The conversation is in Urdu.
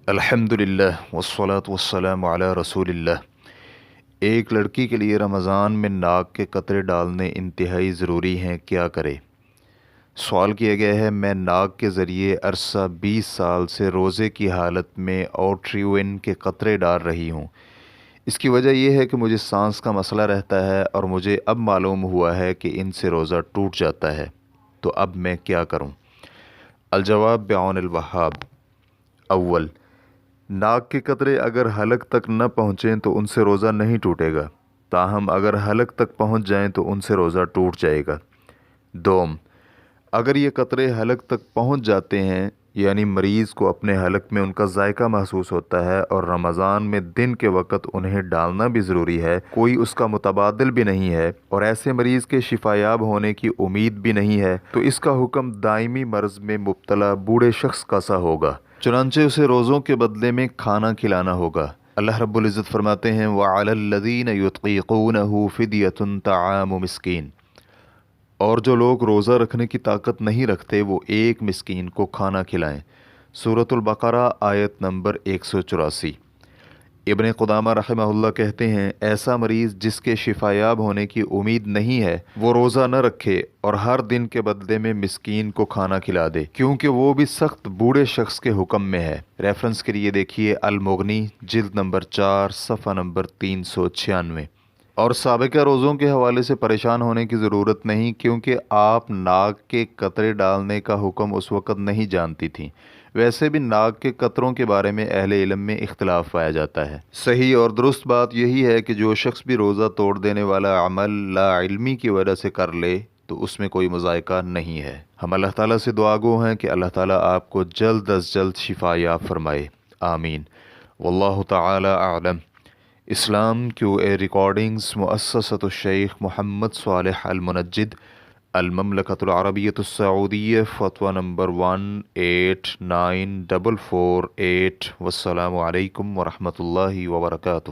الحمدللہ والصلاة والسلام علی رسول اللہ۔ ایک لڑکی کے لیے رمضان میں ناک کے قطرے ڈالنے انتہائی ضروری ہیں، کیا کرے؟ سوال کیا گیا ہے، میں ناک کے ذریعے عرصہ 20 سال سے روزے کی حالت میں اوٹریوین کے قطرے ڈال رہی ہوں۔ اس کی وجہ یہ ہے کہ مجھے سانس کا مسئلہ رہتا ہے اور مجھے اب معلوم ہوا ہے کہ ان سے روزہ ٹوٹ جاتا ہے، تو اب میں کیا کروں؟ الجواب بعون الوہاب۔ اول، ناک کے قطرے اگر حلق تک نہ پہنچیں تو ان سے روزہ نہیں ٹوٹے گا، تاہم اگر حلق تک پہنچ جائیں تو ان سے روزہ ٹوٹ جائے گا۔ دوم، اگر یہ قطرے حلق تک پہنچ جاتے ہیں، یعنی مریض کو اپنے حلق میں ان کا ذائقہ محسوس ہوتا ہے اور رمضان میں دن کے وقت انہیں ڈالنا بھی ضروری ہے، کوئی اس کا متبادل بھی نہیں ہے اور ایسے مریض کے شفایاب ہونے کی امید بھی نہیں ہے، تو اس کا حکم دائمی مرض میں مبتلا بوڑھے شخص کا سا ہوگا، چنانچہ اسے روزوں کے بدلے میں کھانا کھلانا ہوگا۔ اللہ رب العزت فرماتے ہیں وَعَلَى الَّذِينَ يُطِيقُونَهُ فِدْيَةٌ طَعَامُ مِسْكِينٍ، اور جو لوگ روزہ رکھنے کی طاقت نہیں رکھتے وہ ایک مسکین کو کھانا کھلائیں۔ سورۃ البقرہ آیت نمبر 184۔ ابن قدامہ رحمہ اللہ کہتے ہیں، ایسا مریض جس کے شفایاب ہونے کی امید نہیں ہے وہ روزہ نہ رکھے اور ہر دن کے بدلے میں مسکین کو کھانا کھلا دے، کیونکہ وہ بھی سخت بوڑھے شخص کے حکم میں ہے۔ ریفرنس کے لیے دیکھیے المغنی جلد نمبر 4 صفحہ نمبر 396۔ اور سابقہ روزوں کے حوالے سے پریشان ہونے کی ضرورت نہیں، کیونکہ آپ ناک کے قطرے ڈالنے کا حکم اس وقت نہیں جانتی تھیں۔ ویسے بھی ناک کے قطروں کے بارے میں اہل علم میں اختلاف پایا جاتا ہے۔ صحیح اور درست بات یہی ہے کہ جو شخص بھی روزہ توڑ دینے والا عمل لا علمی کی وجہ سے کر لے تو اس میں کوئی مذائقہ نہیں ہے۔ ہم اللہ تعالیٰ سے دعا گو ہیں کہ اللہ تعالیٰ آپ کو جلد از جلد شفا یاب فرمائے، آمین۔ واللہ تعالی اعلم۔ اسلام کیو اے ریکارڈنگز مؤسسۃ الشیخ محمد صالح المنجد، المملکۃ العربیۃ السعودیہ، فتویٰ نمبر 189448۔ والسلام علیکم ورحمۃ اللہ وبرکاتہ۔